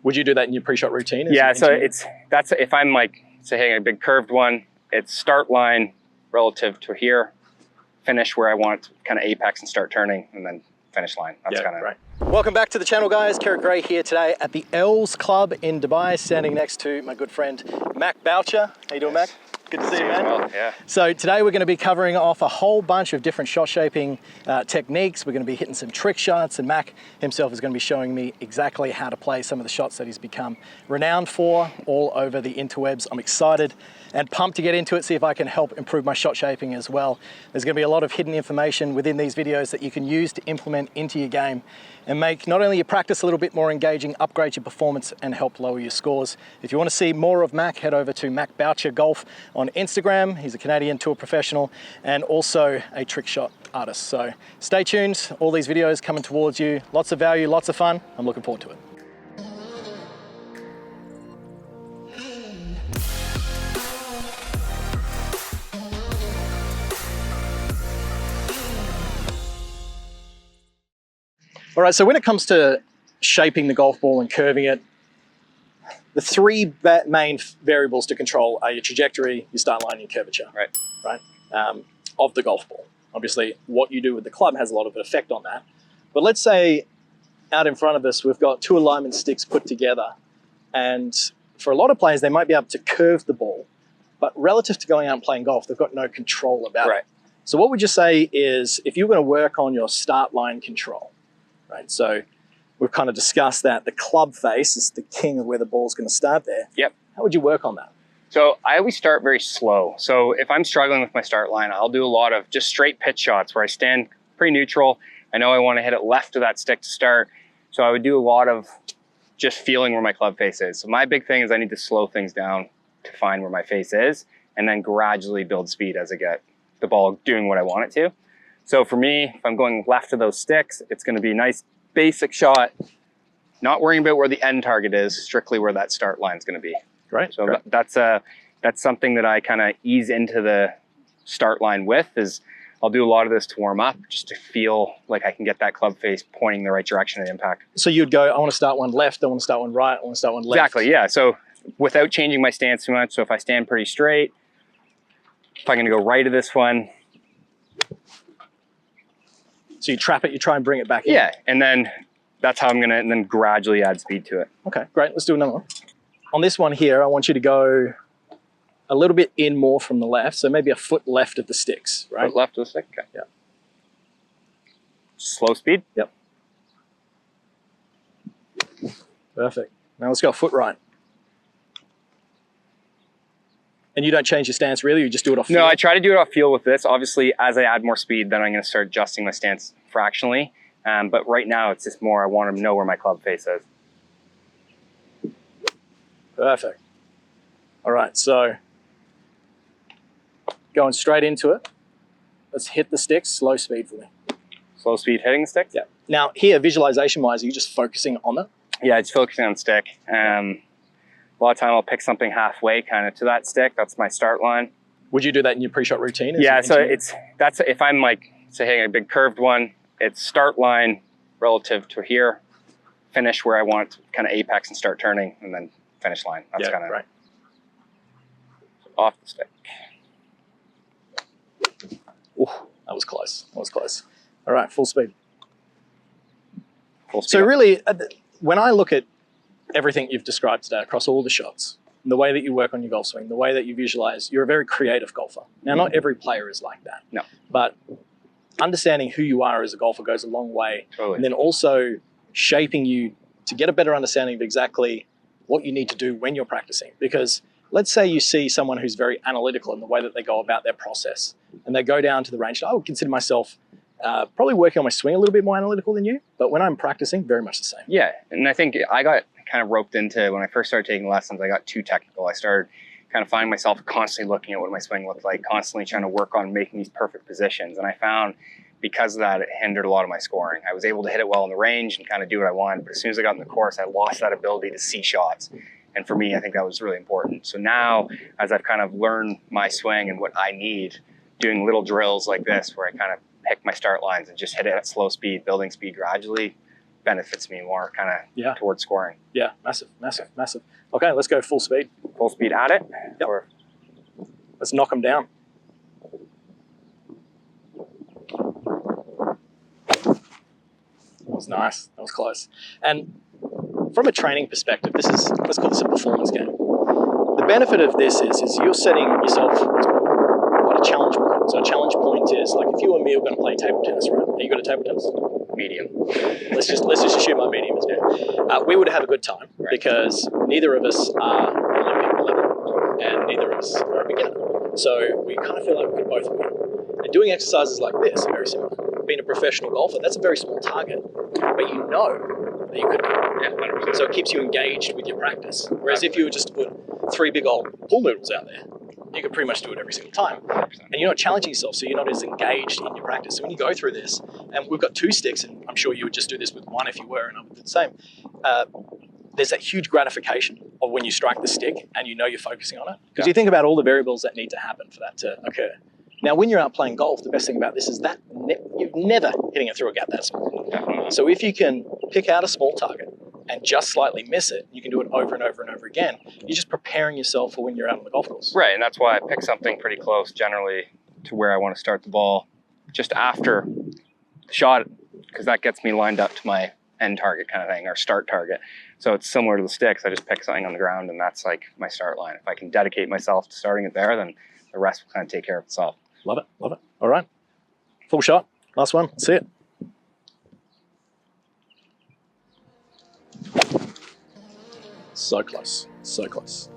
Would you do that in your pre-shot routine? Yeah, so that's if I'm like, say, hitting a big curved one, it's start line relative to here, finish where I want to kind of apex and start turning, and then finish line. That's kind of right. Welcome back to the channel, guys. Kerrod Gray here today at the Els Club in Dubai, standing next to my good friend Mac Boucher. How you doing, Mac? Good to see you, man. Well, yeah. So today we're going to be covering off a whole bunch of different shot shaping techniques. We're going to be hitting some trick shots, and Mac himself is going to be showing me exactly how to play some of the shots that he's become renowned for all over the interwebs. I'm excited and pumped to get into it, see if I can help improve my shot shaping as well. There's going to be a lot of hidden information within these videos that you can use to implement into your game and make not only your practice a little bit more engaging, upgrade your performance and help lower your scores. If you want to see more of Mac, head over to Mac Boucher Golf on Instagram. He's a Canadian tour professional and also a trick shot artist. So stay tuned, all these videos coming towards you. Lots of value, lots of fun. I'm looking forward to it. All right, so when it comes to shaping the golf ball and curving it, the three main variables to control are your trajectory, your start line, and your curvature, right? Of the golf ball. Obviously, what you do with the club has a lot of an effect on that. But let's say out in front of us, we've got two alignment sticks put together. And for a lot of players, they might be able to curve the ball, but relative to going out and playing golf, they've got no control about it. So what would you say is, if you're going to work on your start line control, right? So we've kind of discussed that the club face is the king of where the ball's going to start there. Yep. How would you work on that? So I always start very slow. So if I'm struggling with my start line, I'll do a lot of just straight pitch shots where I stand pretty neutral. I know I want to hit it left of that stick to start. So I would do a lot of just feeling where my club face is. So my big thing is I need to slow things down to find where my face is and then gradually build speed as I get the ball doing what I want it to. So for me, if I'm going left of those sticks, it's going to be a nice basic shot, not worrying about where the end target is, strictly where that start line is going to be. Right. So that's something that I kind of ease into the start line with. Is I'll do a lot of this to warm up, just to feel like I can get that club face pointing the right direction of impact. So you'd go, I want to start one left, I want to start one right, I want to start one left. Exactly, yeah. So without changing my stance too much. So if I stand pretty straight, if I'm going to go right of this one. So you trap it, you try and bring it back in. Yeah, and then that's how I'm going to then gradually add speed to it. Okay, great. Let's do another one. On this one here, I want you to go a little bit in more from the left, so maybe a foot left of the sticks, right? Foot left of the stick, okay. Yeah. Slow speed? Yep. Perfect. Now let's go foot right. And you don't change your stance really, you just do it off feel? No, I try to do it off feel with this. Obviously, as I add more speed, then I'm going to start adjusting my stance fractionally. But right now, it's just more I want to know where my club face is. Perfect. All right, so going straight into it. Let's hit the sticks, slow speed for me. Slow speed hitting the stick? Yeah. Now here, visualization-wise, are you just focusing on it? Yeah, it's focusing on the stick. A lot of time I'll pick something halfway kind of to that stick. That's my start line. Would you do that in your pre-shot routine? Yeah, so that's if I'm like, say, hitting a big curved one, it's start line relative to here, finish where I want to kind of apex and start turning, and then finish line. That's kind of right. Off the stick. Ooh, that was close. That was close. All right, full speed. Full speed. So really, when I look at everything you've described today across all the shots, the way that you work on your golf swing, the way that you visualize, you're a very creative golfer. Now, not every player is like that. No. But understanding who you are as a golfer goes a long way. Totally. And then also shaping you to get a better understanding of exactly what you need to do when you're practicing. Because let's say you see someone who's very analytical in the way that they go about their process, and they go down to the range. I would consider myself probably working on my swing a little bit more analytical than you, but when I'm practicing, very much the same. Yeah, and I think I got kind of roped into, when I first started taking lessons, I got too technical. I started kind of finding myself constantly looking at what my swing looked like, constantly trying to work on making these perfect positions. And I found because of that, it hindered a lot of my scoring. I was able to hit it well in the range and kind of do what I wanted, but as soon as I got in the course, I lost that ability to see shots. And for me, I think that was really important. So now, as I've kind of learned my swing and what I need, doing little drills like this, where I kind of pick my start lines and just hit it at slow speed, building speed gradually, benefits me more kind of towards scoring. Yeah, massive, massive, massive. Okay, let's go full speed. Full speed at it. Yep. Or let's knock them down. That was nice. That was close. And from a training perspective, this is, let's call this a performance game. The benefit of this is you're setting yourself quite a challenge point. So a challenge point is like if you and me are going to play table tennis, right? Are you good at table tennis? medium. Let's just assume my medium is there. We would have a good time because neither of us are Olympic level and neither of us are a beginner. So we kind of feel like we could both win. And doing exercises like this are very similar. Being a professional golfer, that's a very small target, but you know that you could win. Yeah, 100%. So it keeps you engaged with your practice. Whereas if you were just to put 3 big old pool noodles out there, you could pretty much do it every single time. 100%. And you're not challenging yourself, so you're not as engaged in your practice. So when you go through this, and we've got 2 sticks, and I'm sure you would just do this with 1 if you were, and I would do the same. There's that huge gratification of when you strike the stick and you know you're focusing on it. Because you think about all the variables that need to happen for that to occur. Now, when you're out playing golf, the best thing about this is that you're never hitting it through a gap that small. Definitely. So if you can pick out a small target and just slightly miss it, you can do it over and over and over again. You're just preparing yourself for when you're out on the golf course. Right, and that's why I pick something pretty close generally to where I want to start the ball just after the shot, because that gets me lined up to my end target kind of thing, or start target. So it's similar to the sticks. I just pick something on the ground and that's like my start line. If I can dedicate myself to starting it there, then the rest will kind of take care of itself. Love it, love it. All right, full shot, last one, see it. So close, so close.